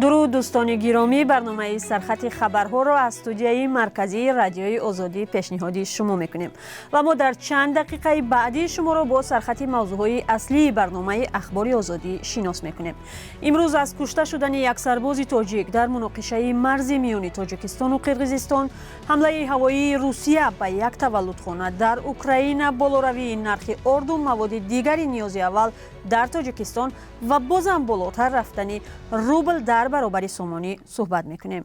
درود دوستان گرامی، برنامه سرخط خبرها را از استودیوی مرکزی رادیوی آزادی پیشنهادی شما میکنیم و ما در چند دقیقه بعدی شما را با سرخط موضوعهای اصلی برنامه اخبار آزادی شناس میکنیم. امروز از کشته شدن یک سرباز تاجیک در مناقشه مرزی میان تاجیکستان و قرقیزستان، حمله هوایی روسیه به یک تولدخانه در اوکراین، بالاروی نرخ ارد و مواد دیگری نیاز اول در تاجیکستان و بازم بالاتر رفتن روبل در برابر سومانی صحبت میکنیم.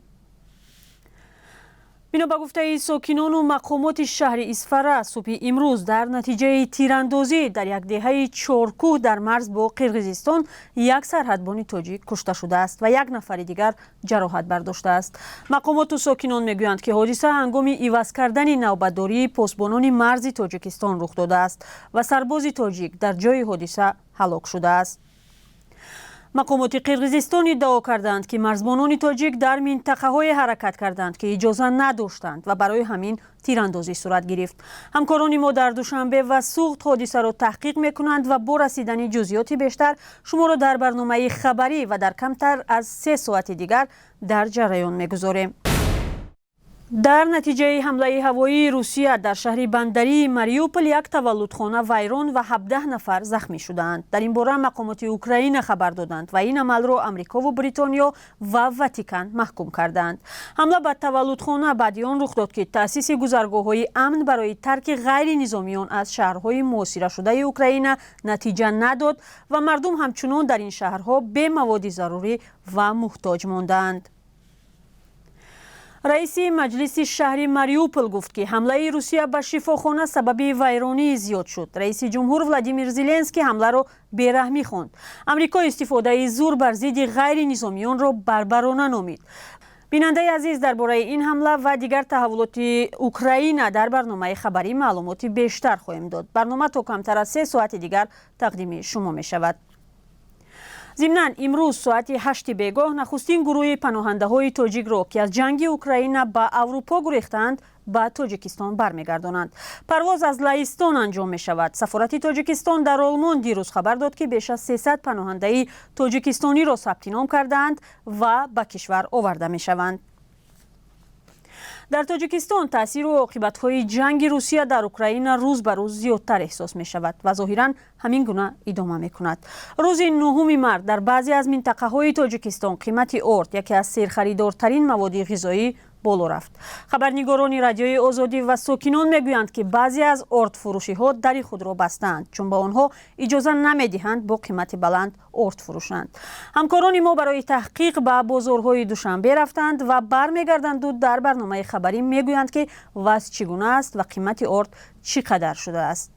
بنا به گفته ساکنان و مقامات شهر اسفره، صبح امروز در نتیجه تیراندازی در یک دهه چارکوه در مرز با قرقیزستان یک سرحدبان تاجیک کشته شده است و یک نفر دیگر جراحت برداشته است. مقامات و ساکنان میگویند که حادثه هنگام عوض کردن نوبتداری پاسبانان مرز تاجیکستان رخ داده است و سرباز تاجیک در جای حادثه هلاک شده است. مقامات قرقیزستان ادعا کردند که مرزبانان تاجیک در منطقه‌های حرکت کردند که اجازه نداشتند و برای همین تیراندازی صورت گرفت. همکاران ما در دوشنبه و سوخت حادثه را تحقیق می‌کنند و با رسیدن جزئیات بیشتر شما را در برنامه خبری و در کمتر از 3 ساعت دیگر در جریان می‌گذاریم. در نتیجه حمله هوایی روسیه در شهر بندری ماریوپل یک تولدخانه ویران و 17 نفر زخمی شدند. در این باره مقامات اوکراین خبر دادند و این عمل را امریکا و بریتانیا و واتیکان محکوم کردند. حمله به تولدخانه بعد آن رخ داد که تأسیس گذرگاه‌های امن برای ترک غیر نظامیان از شهرهای محاصره شده اوکراین نتیجه نداد و مردم همچنان در این شهرها به مواد ضروری و محتاج ماندند. رئیس مجلس شهری ماریوپل گفت که حمله روسیه به شفاخانه سبب ویرانی زیاد شد. رئیس جمهور ولادیمیر زلنسکی حمله را بیرحمی خواند. امریکا استفاده زور بر ضد غیر نظامیان را بربرانه نامید. بیننده عزیز، درباره این حمله و دیگر تحولات اوکراین در برنامه خبری معلومات بیشتر خواهیم داد. برنامه تا کمتر از 3 ساعت دیگر تقدیم شما می شود. ضمناً امروز ساعت 8 بیگاه نخستین گروه پناهنده‌های تاجیک را که از جنگ اوکراین به اروپا گریختند به تاجیکستان برمیگردانند. پرواز از لهستان انجام می شود. سفارت تاجیکستان در آلمان دیروز خبر داد که بیش از 300 پناهنده تاجیکستانی را ثبت نام کردند و به کشور آورده می شوند. در تاجیکستان تاثیر و عاقبت‌های جنگ روسیه در اوکراین روز به روز زیادتر احساس می شود و ظاهراً همین گونه ادامه می کند. روز 9 مارس در بعضی از منطقه‌های تاجیکستان قیمت ارد، یکی از سرخریدارترین مواد غذایی، بالا رفت. خبرنگاران رادیوی آزادی و ساکنان میگویند که بعضی از ارد فروشی ها در خود را بستند چون به آنها اجازه نمیدهند با قیمت بلند ارد فروشند. همکاران ما برای تحقیق به بازارهای دوشنبه رفتند و برمیگردند و در برنامه خبری میگویند که وضع چگونه است و قیمت ارد چقدر شده است.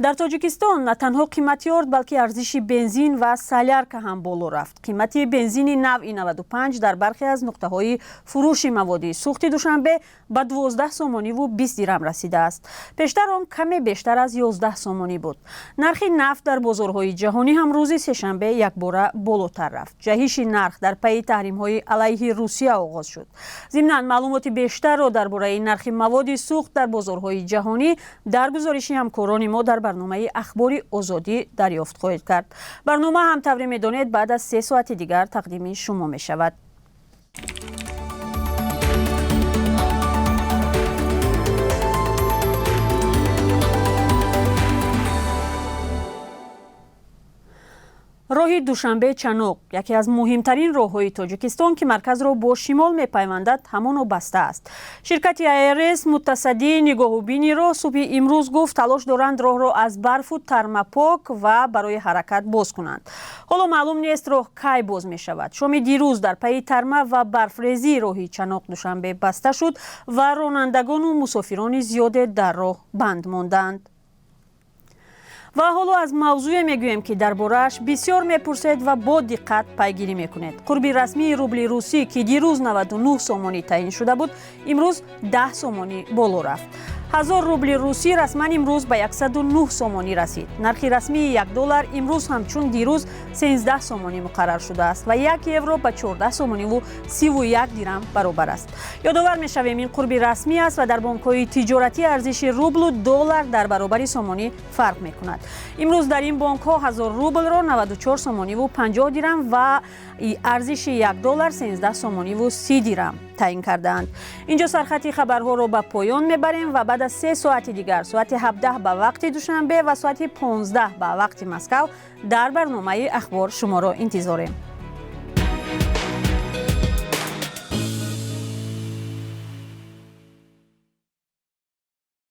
در تاجیکستان نه تنها قیمت ارد بلکه ارزش بنزین و سالارکا هم بالا رفت. قیمت بنزین نوع 95 در برخی از نقطه‌های فروش مواد سوخت دوشنبه به 12 سومانی و 20 درم رسیده است. پیشتر آن کمی بیشتر از 11 سومانی بود. نرخ نفت در بازارهای جهانی هم روز سه‌شنبه یک باره بالاتر رفت. جهش نرخ در پی تحریم‌های علیه روسیه آغاز شد. ضمناً معلومات بیشتر را درباره نرخ مواد سوخت در بازارهای جهانی در گزارش همکاران ما در برنامه اخبار آزادی دریافت خواهید کرد. برنامه همطوری می‌دانید بعد از 3 ساعت دیگر تقدیم شما می شود. راه دوشنبه چنوق، یکی از مهمترین راه‌های تاجیکستان که مرکز را با شمال می‌پیوندد، همان بسته است. شرکت ایرس متصدی نگاه‌بینی را صبح امروز گفت تلاش دارند راه را از برف و ترماپاک و برای حرکت باز کنند. حالا معلوم نیست راه کی باز می‌شود. شام دیروز در پی ترما و برفریزی راه چنوق دوشنبه بسته شد و رانندگان و مسافران زیاد در راه بند ماندند. و حالا از موضوع میگویم که درباره‌اش بسیار میپرسید و با دقت پیگیری میکنید. قرب رسمی روبل روسی که دیروز 99 سومانی تعیین شده بود، امروز 10 سومانی بالا رفت. 1000 рубли руси расман имрӯз ба 109 сомонӣ расид. Нархи расмии $1 имрӯз ҳамчун дирӯз 13 сомонӣ муқаррар шудааст ва 1 евро ба 14 сомониву 31 дирам баробар аст. ёдовар мешавем ин қурби расмӣ аст ва дар бонкҳои тиҷоратӣ арзиши рублу доллар дар баробари сомонӣ фарқ мекунад. имрӯз дар ин бонкҳо 1000 рублро 94 сомониву 50 дирам ва арзиши $1 13 сомониву 30 дирам таъин кардаанд. инҷо сархати хабарҳоро ба поён мебарем ва баъд аз 3 соати дигар, соати 17 ба вақти душанбе ва соати 15 ба вақти Москав дар барномаи ахбор шуморо интизорем.